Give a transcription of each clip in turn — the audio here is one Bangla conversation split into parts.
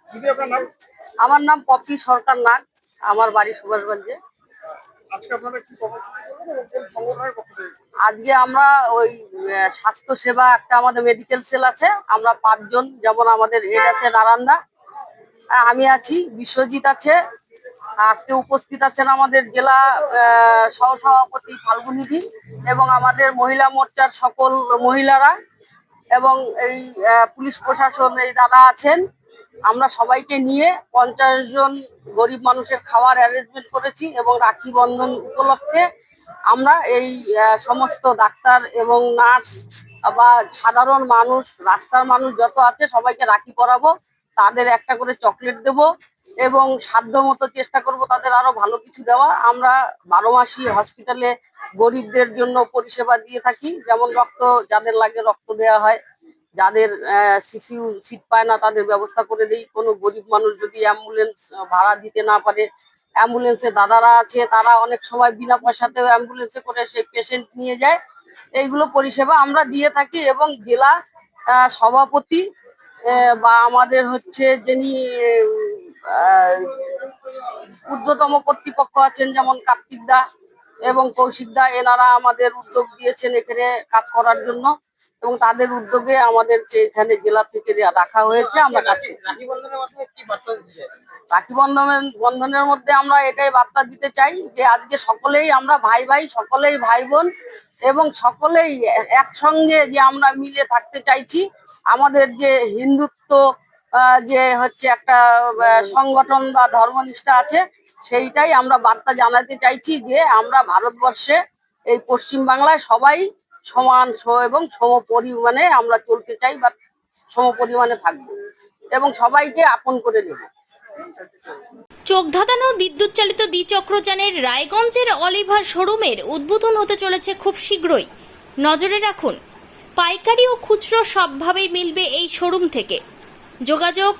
দিদি আপনার নাম? আমার নাম পপি সরকার নাগ, আমার বাড়ি সুভাষগঞ্জে। আজকে আপনারা কি কর্মসূচি করবেন এবং কোন সংগঠনের পক্ষ থেকে? আজকে আমরা ওই স্বাস্থ্য সেবা একটা আমাদের মেডিকেল সেল আছে, আমরা 5 জন, যেমন আমাদের হেড আছে নারায়ণদা, আমি আছি, বিশ্বজিৎ আছে, আজকে উপস্থিত আছেন আমাদের জেলা সহসভাপতি ফাল্গুনিদি এবং আমাদের মহিলা মোর্চার সকল মহিলারা এবং এই পুলিশ প্রশাসন এই দাদা আছেন। আমরা সবাইকে নিয়ে 50 জন গরিব মানুষের খাওয়ার অ্যারেঞ্জমেন্ট করেছি এবং রাখি বন্ধন উপলক্ষে আমরা এই সমস্ত ডাক্তার এবং নার্স বা সাধারণ মানুষ, রাস্তার মানুষ যত আছে সবাইকে রাখি পরাবো, তাদের একটা করে চকলেট দেব এবং সাধ্য মতো চেষ্টা করব তাদের আরো ভালো কিছু দেওয়া। আমরা 12 মাসই হসপিটালে গরিবদের জন্য পরিষেবা দিয়ে থাকি, যেমন রক্ত যাদের লাগে রক্ত দেওয়া হয়, যাদের সিসিউ সিট পায় না তাদের ব্যবস্থা করে দেই। কোনো গরিব মানুষ যদি অ্যাম্বুলেন্স ভাড়া দিতে না পারে, অ্যাম্বুলেন্সে দাদারা আছে, তারা অনেক সময় বিনা পয়সাতেও অ্যাম্বুলেন্সে করে সেই পেশেন্ট নিয়ে যায়। এইগুলো পরিষেবা আমরা দিয়ে থাকি এবং জেলা সভাপতি বা আমাদের হচ্ছে যিনি ঊর্ধ্বতম কর্তৃপক্ষ আছেন, যেমন কার্তিক দা এবং কৌশিক দা, এনারা আমাদের উদ্যোগ দিয়েছেন এখানে কাজ করার জন্য এবং তাদের উদ্যোগে আমাদেরকে এখানে জেলা থেকে রাখা হয়েছে। আমরা কাজ করছি। রাখি বন্ধনের মধ্যে আমরা এটাই বার্তা দিতে চাই যে আজকে সকলেই আমরা ভাই ভাই, সকলেই ভাই বোন এবং সকলেই একসঙ্গে যে আমরা মিলে থাকতে চাইছি। আমাদের যে হিন্দুত্ব যে হচ্ছে একটা সংগঠন বা ধর্মনিষ্ঠা আছে, সেইটাই আমরা বার্তা জানাতে চাইছি যে আমরা ভারতবর্ষে এই পশ্চিম বাংলায় সবাই সমান এবং সম পরিমাণে আমরা চলতে চাই বা সম পরিমাণে থাকবো এবং সবাইকে আপন করে নেব। চোখ ধাঁধানো বিদ্যুৎ চালিত দ্বিচক্রযানের রায়গঞ্জের অলিভার শোরুমের উদ্বোধন হতে চলেছে খুব শীঘ্রই। নজরে রাখুন, পাইকারি ও খুচরো সবভাবেই মিলবে এই শোরুম থেকে। যোগাযোগ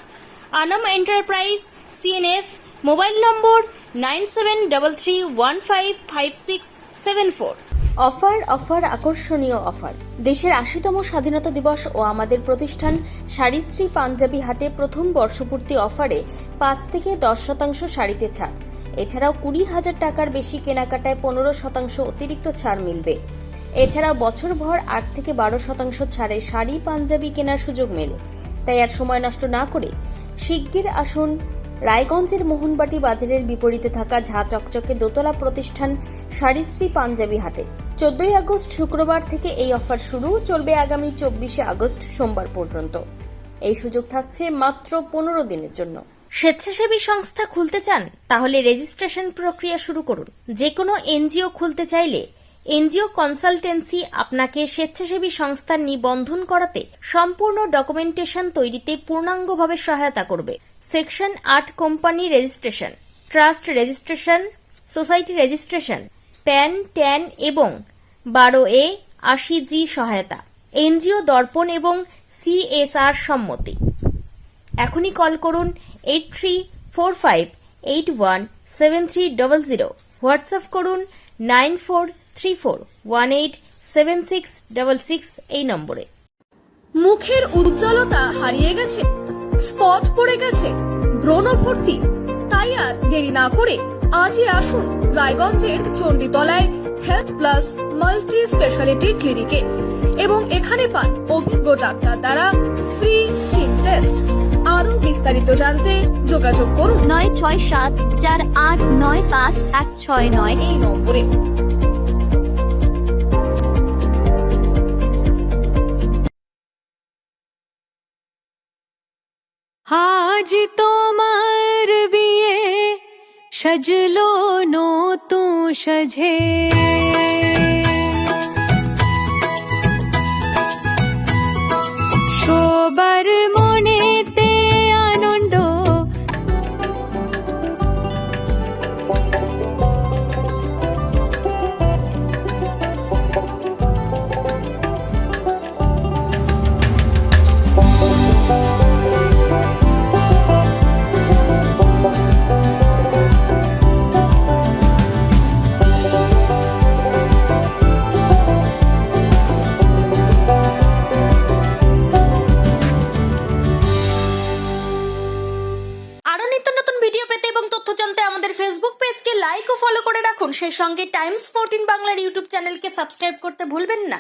আনাম এন্টারপ্রাইজ, সিএনএফ, মোবাইল নম্বর 9733155674। অফার অফার আকর্ষণীয় অফার। দেশের 80তম স্বাধীনতা দিবস ও আমাদের প্রতিষ্ঠান শাড়িশ্রী পাঞ্জাবি হাটে প্রথম বর্ষপূর্তি অফারে 5 থেকে 10% শাড়িতে ছাড়। এছাড়াও 20,000 টাকার বেশি কেনাকাটায় 15% অতিরিক্ত ছাড় মিলবে। এছাড়াও বছরভর 8 থেকে 12% ছাড়ে শাড়ি পাঞ্জাবি কেনার সুযোগ মেলে। তাই আর সময় নষ্ট না করে শিগগির আসুন রায়গঞ্জের মোহনবাটি বাজারের বিপরীতে থাকা ঝাঁ চকচকে দোতলা প্রতিষ্ঠান শাড়িশ্রী পাঞ্জাবি হাটে। 14 আগস্ট শুক্রবার থেকে এই অফার শুরু, চলবে আগামী 24 আগস্ট সোমবার পর্যন্ত। এই সুযোগ থাকছে মাত্র 15 দিনের জন্য। স্বেচ্ছাসেবী সংস্থা খুলতে চান? তাহলে রেজিস্ট্রেশন প্রক্রিয়া শুরু করুন। যে কোনো এনজিও খুলতে চাইলে এনজিও কনসালটেন্সি আপনাকে স্বেচ্ছাসেবী সংস্থার নিবন্ধন করাতে সম্পূর্ণ ডকুমেন্টেশন তৈরিতে পূর্ণাঙ্গভাবে সহায়তা করবে। Section 8 company registration, trust registration, society registration, pan, tan এবং 12A 80G সহায়তা, এনজিও দর্পণ এবং CSR সম্মতি। এখনই কল করুন 8345817300, হোয়াটসঅ্যাপ করুন 9434187666 এই নম্বরে। মুখের উজ্জ্বলতা হারিয়ে গেছে, স্পট পড়ে গেছে, ব্রণ ভর্তি, তাই আর দেরি না করে আজই আসুন রায়গঞ্জের চণ্ডীতলায় হেলথ প্লাস মাল্টি স্পেশালিটি ক্লিনিকে এবং এখানে পান অভিজ্ঞ ডাক্তার দ্বারা ফ্রি স্কিন টেস্ট। আরো বিস্তারিত জানতে যোগাযোগ করুন 9674895169 এই নম্বরে। আজ তোমার বিয়ে সাজলো নতুন সাজে, সবার মনেতে আনন্দ, পেজকে লাইক ও ফলো করে রাখুন, সেই সঙ্গে টাইমস 14 বাংলার ইউটিউব চ্যানেলকে সাবস্ক্রাইব করতে ভুলবেন না।